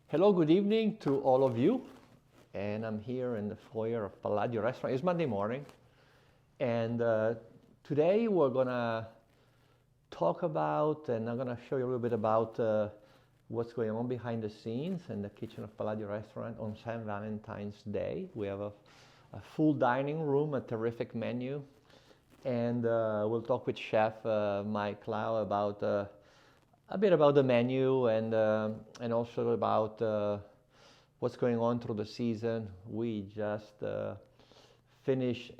Hello, good evening to all of you. And I'm here in the foyer of Palladio restaurant. It's Monday morning. And today we're going to talk about, and I'm going to show you a little bit about what's going on behind the scenes in the kitchen of Palladio restaurant on St. Valentine's Day. We have a full dining room, a terrific menu. And we'll talk with Chef Mike Clough about a bit about the menu and also about what's going on through the season. We just finished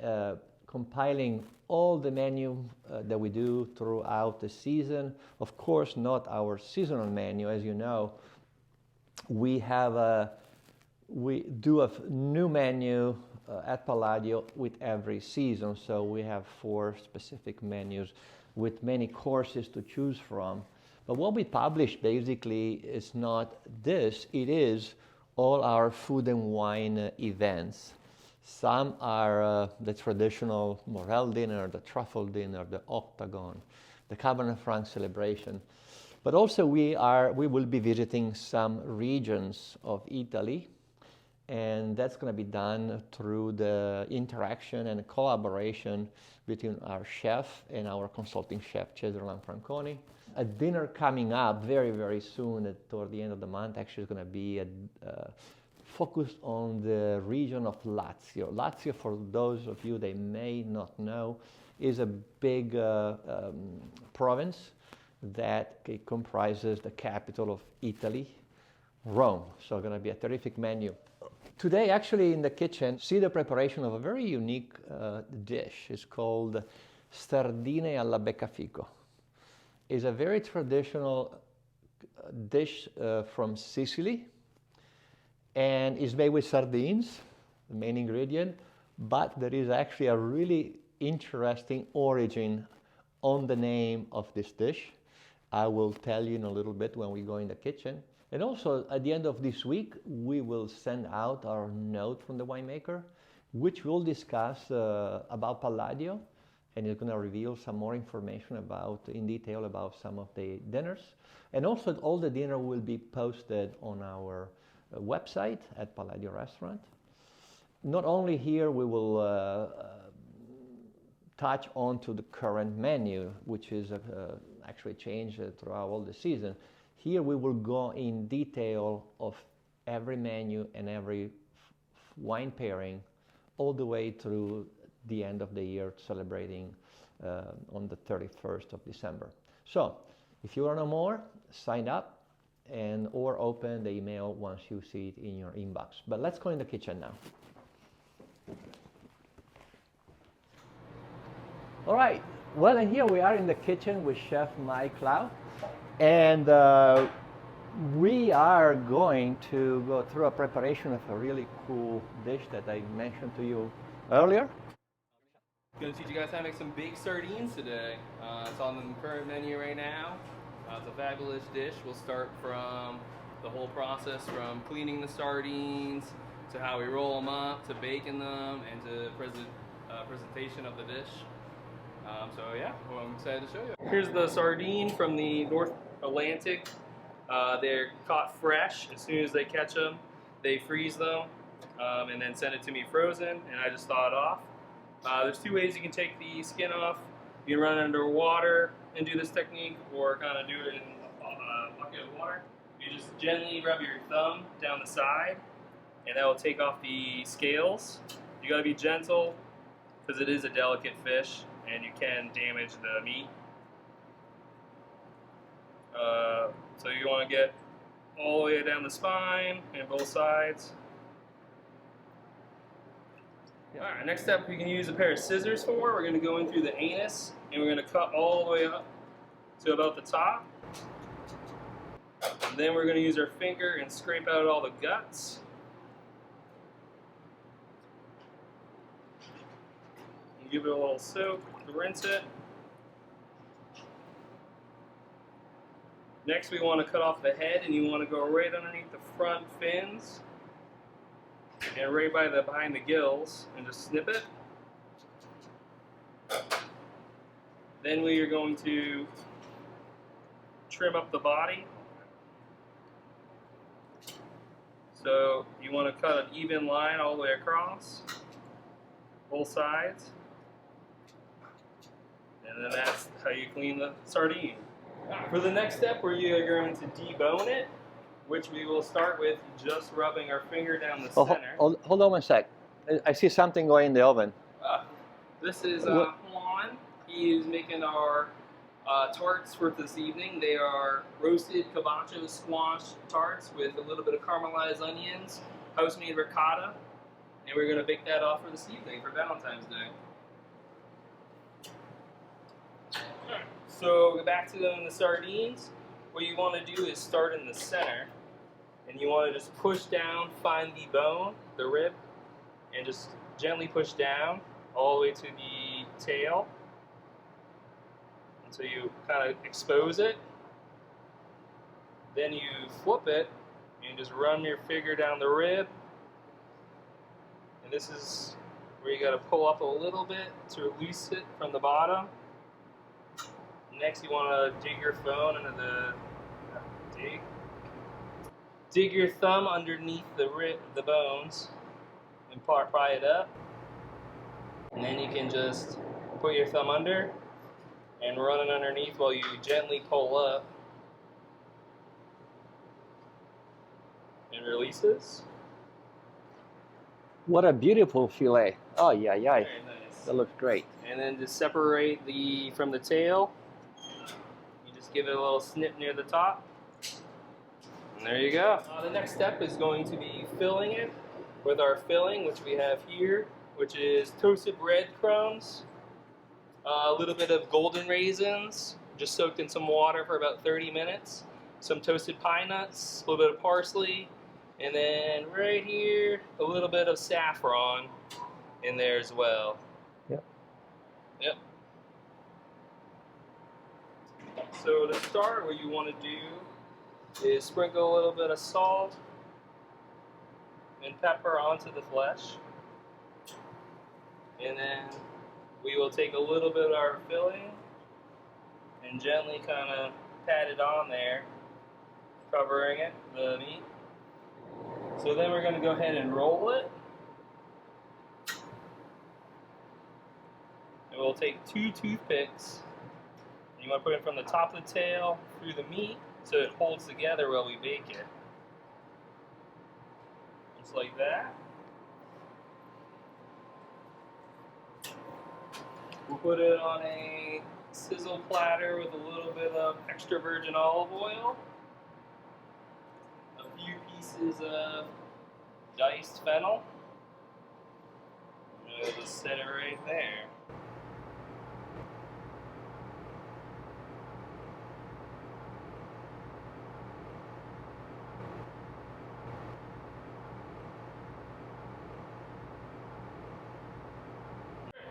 compiling all the menu that we do throughout the season. Of course, not our seasonal menu, as you know. We do a new menu at Palladio with every season. So we have 4 specific menus with many courses to choose from. But what we publish basically is not this, it is all our food and wine events. Some are the traditional Morel dinner, the truffle dinner, the octagon, the Cabernet Franc celebration. But also we will be visiting some regions of Italy, and that's going to be done through the interaction and collaboration between our chef and our consulting chef, Cesare Lanfranconi. A dinner coming up very, very soon toward the end of the month actually is going to be focused on the region of Lazio. Lazio, for those of you that may not know, is a big province that comprises the capital of Italy, Rome. So it's going to be a terrific menu. Today, actually, in the kitchen, see the preparation of a very unique dish. It's called Sardine alla Beccafico. It's a very traditional dish from Sicily, and is made with sardines, the main ingredient, but there is actually a really interesting origin on the name of this dish. I will tell you in a little bit when we go in the kitchen. And also, at the end of this week, we will send out our note from the winemaker, which will discuss about Palladio, and it's going to reveal some more information in detail about some of the dinners. And also, all the dinner will be posted on our website at Palladio Restaurant. Not only here, we will touch on to the current menu, which is actually changed throughout all the season. Here we will go in detail of every menu and every wine pairing all the way through the end of the year, celebrating on the 31st of December. So if you want to know more, sign up or open the email once you see it in your inbox. But let's go in the kitchen now. All right, well, and here we are in the kitchen with Chef Mike Clough. And we are going to go through a preparation of a really cool dish that I mentioned to you earlier. I'm going to teach you guys how to make some baked sardines today. It's on the current menu right now. It's a fabulous dish. We'll start from the whole process, from cleaning the sardines to how we roll them up, to baking them, and to presentation of the dish. So yeah, well, I'm excited to show you. Here's the sardine from the North Atlantic. They're caught fresh. As soon as they catch them, they freeze them and then send it to me frozen, and I just thaw it off. There's 2 ways you can take the skin off. You can run it under water and do this technique, or kind of do it in a bucket of water. You just gently rub your thumb down the side, and that will take off the scales. You gotta be gentle because it is a delicate fish and you can damage the meat. So you want to get all the way down the spine and both sides. Alright, next step we can use a pair of scissors for. We're going to go in through the anus and we're going to cut all the way up to about the top. And then we're going to use our finger and scrape out all the guts. And give it a little soak to rinse it. Next we want to cut off the head, and you want to go right underneath the front fins and right behind the gills and just snip it. Then we are going to trim up the body So you want to cut an even line all the way across, both sides, and then that's how you clean the sardine. For the next step, we are going to debone it, which we will start with just rubbing our finger down the center. Hold on one sec. I see something going in the oven. This is Juan. He is making our tarts for this evening. They are roasted cabacho squash tarts with a little bit of caramelized onions, house-made ricotta, and we're going to bake that off for this evening for Valentine's Day. Alright, so back to the sardines. What you want to do is start in the center, and you want to just push down, find the bone, the rib, and just gently push down all the way to the tail. So you kind of expose it, then you flip it, and just run your finger down the rib, and this is where you got to pull up a little bit to release it from the bottom. Next, you want to dig your phone into dig your thumb underneath the bones, and pry it up, and then you can just put your thumb under and run it underneath while you gently pull up, and releases. What a beautiful fillet. Oh, yeah. Very nice. That looks great. And then to separate from the tail, you just give it a little snip near the top. And there you go. The next step is going to be filling it with our filling, which we have here, which is toasted breadcrumbs, a little bit of golden raisins, just soaked in some water for about 30 minutes, some toasted pine nuts, a little bit of parsley, and then right here, a little bit of saffron in there as well. Yep. So to start, what you want to do is sprinkle a little bit of salt and pepper onto the flesh, and then we will take a little bit of our filling and gently kind of pat it on there, covering it, the meat. So then we're going to go ahead and roll it. And we'll take 2 toothpicks. And you want to put it from the top of the tail through the meat so it holds together while we bake it. Just like that. We'll put it on a sizzle platter with a little bit of extra virgin olive oil, a few pieces of diced fennel, and we'll just set it right there.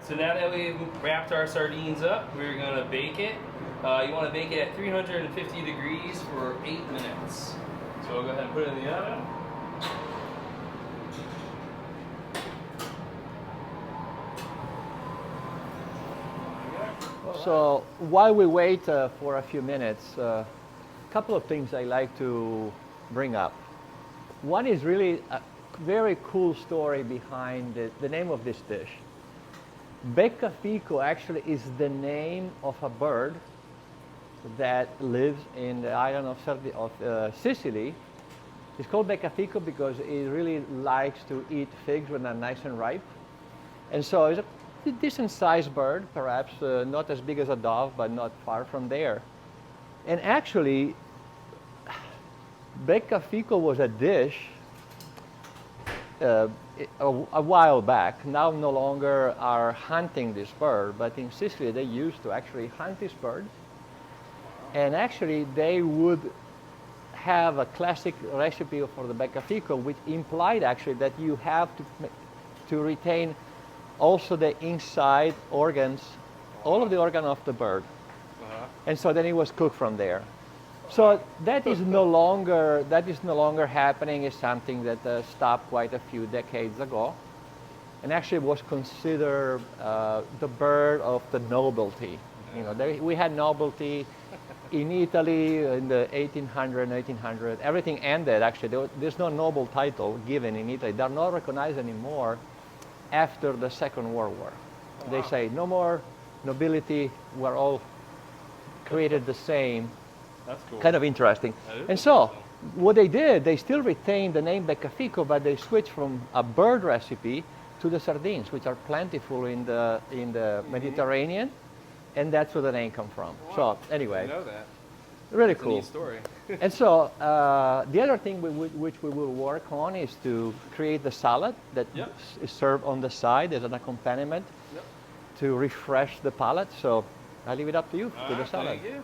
So now that we've wrapped our sardines up, we're going to bake it. You want to bake it at 350 degrees for 8 minutes. So we'll go ahead and put it in the oven. So while we wait for a few minutes, a couple of things I like to bring up. One is really a very cool story behind the name of this dish. Beccafico actually is the name of a bird that lives in the island of Sicily. It's called Beccafico because it really likes to eat figs when they're nice and ripe. And so it's a decent sized bird, perhaps not as big as a dove, but not far from there. And actually, Beccafico was a dish a while back. Now no longer are hunting this bird, but in Sicily they used to actually hunt this bird. And actually they would have a classic recipe for the Beccafico, which implied actually that you have to retain also the inside organs, all of the organ of the bird. And so then it was cooked from there. So that is no longer happening. It's something that stopped quite a few decades ago, and actually was considered the bird of the nobility. You know, we had nobility in Italy in the 1800, 1900, everything ended actually. There's no noble title given in Italy. They're not recognized anymore after the Second World War. Oh, They wow. say no more nobility, we're all created the same. That's cool. Kind of interesting. That is And so, interesting. what they did, they still retained the name Beccafico, but they switched from a bird recipe to the sardines, which are plentiful in the Mediterranean, and that's where the name comes from. Wow. So I anyway, didn't know that. really That's a cool. neat story. And so the other thing which we will work on is to create the salad that Yep. is served on the side as an accompaniment Yep. to refresh the palate. So I leave it up to you All to the right, salad. thank you.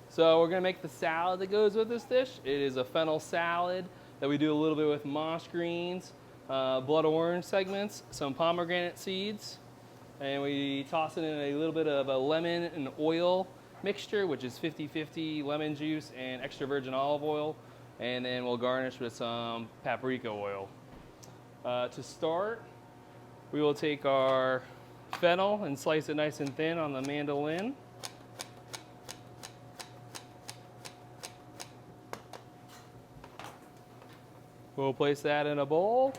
So we're gonna make the salad that goes with this dish. It is a fennel salad that we do a little bit with moss greens, blood orange segments, some pomegranate seeds, and we toss it in a little bit of a lemon and oil mixture, which is 50-50 lemon juice and extra virgin olive oil, and then we'll garnish with some paprika oil. To start, we will take our fennel and slice it nice and thin on the mandolin. We'll place that in a bowl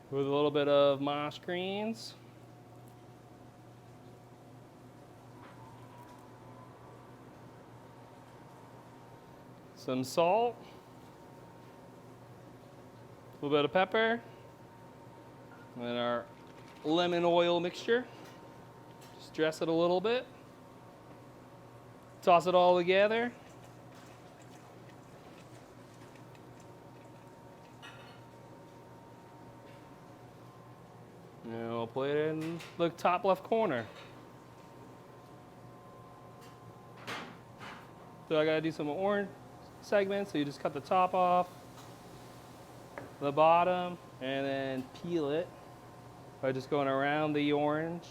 with a little bit of moss greens. Some salt, a little bit of pepper, and then our lemon oil mixture. Just dress it a little bit. Toss it all together. And we'll put it in the top left corner. So I gotta do some orange segments, so you just cut the top off, the bottom, and then peel it by just going around the orange.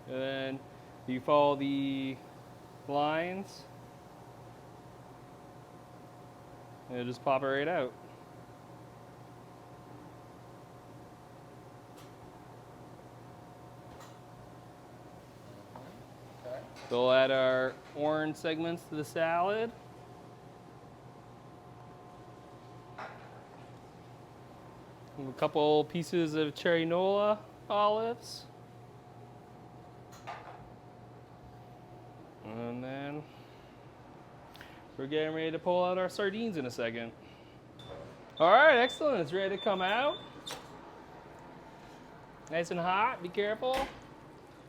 And then you follow the lines, and it'll just pop it right out. So we'll add our orange segments to the salad. A couple pieces of cherry nola olives. And then we're getting ready to pull out our sardines in a second. All right, excellent. It's ready to come out. Nice and hot, be careful.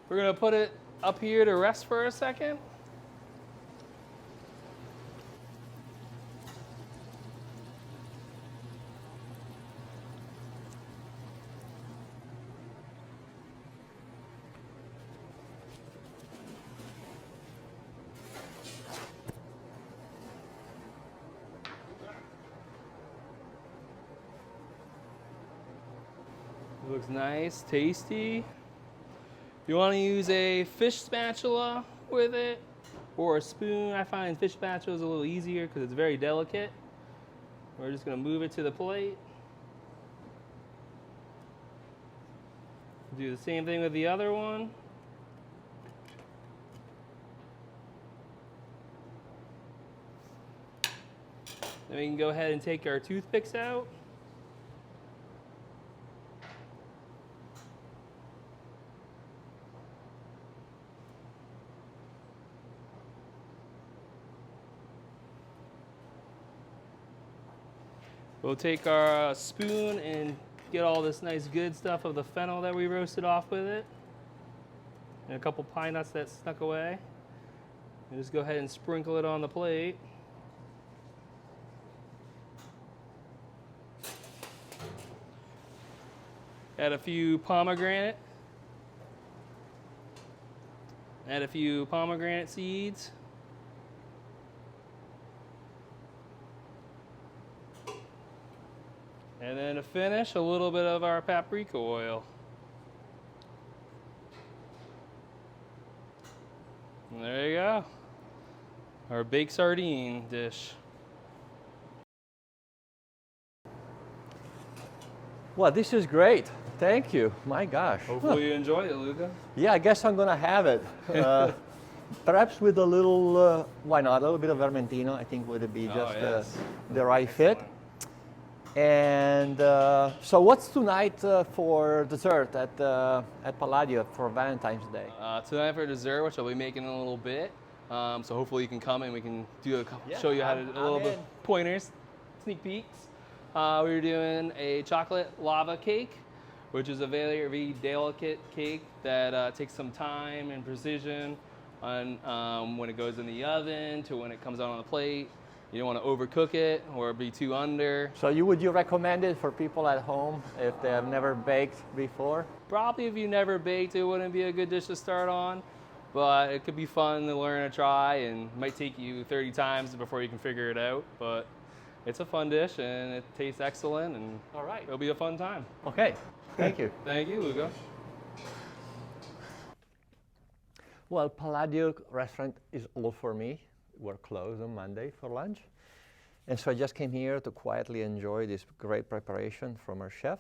We're gonna put it up here to rest for a second. It looks nice, tasty. You want to use a fish spatula with it or a spoon. I find fish spatula is a little easier because it's very delicate. We're just going to move it to the plate. Do the same thing with the other one. Then we can go ahead and take our toothpicks out. We'll take our spoon and get all this nice good stuff of the fennel that we roasted off with it. And a couple pine nuts that snuck away. And just go ahead and sprinkle it on the plate. Add a few pomegranate. Add a few pomegranate seeds. And then to finish, a little bit of our paprika oil. And there you go. our baked sardine dish. Well, this is great. Thank you. My gosh. Hopefully you enjoy it, Luca. Yeah, I guess I'm gonna have it. Perhaps with a little, why not? A little bit of Vermentino. I think would be just the right fit. And so, what's tonight for dessert at Palladio for Valentine's Day? Tonight for dessert, which I'll be making in a little bit. So hopefully you can come and we can do show you how to do a little bit pointers, sneak peeks. We're doing a chocolate lava cake, which is a very delicate cake that takes some time and precision on when it goes in the oven to when it comes out on the plate. You don't want to overcook it or be too under. So would you recommend it for people at home if they have never baked before? Probably if you never baked, it wouldn't be a good dish to start on, but it could be fun to learn and try, and it might take you 30 times before you can figure it out, but it's a fun dish and it tastes excellent, and all right, it'll be a fun time. Okay, thank you. Thank you, Luca. Well, Palladio restaurant is all for me. We're closed on Monday for lunch. And so I just came here to quietly enjoy this great preparation from our chef.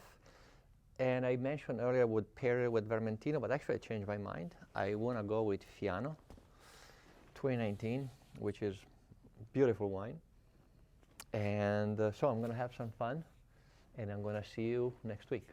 And I mentioned earlier I would pair it with Vermentino, but actually I changed my mind. I want to go with Fiano 2019, which is beautiful wine. And so I'm going to have some fun, and I'm going to see you next week.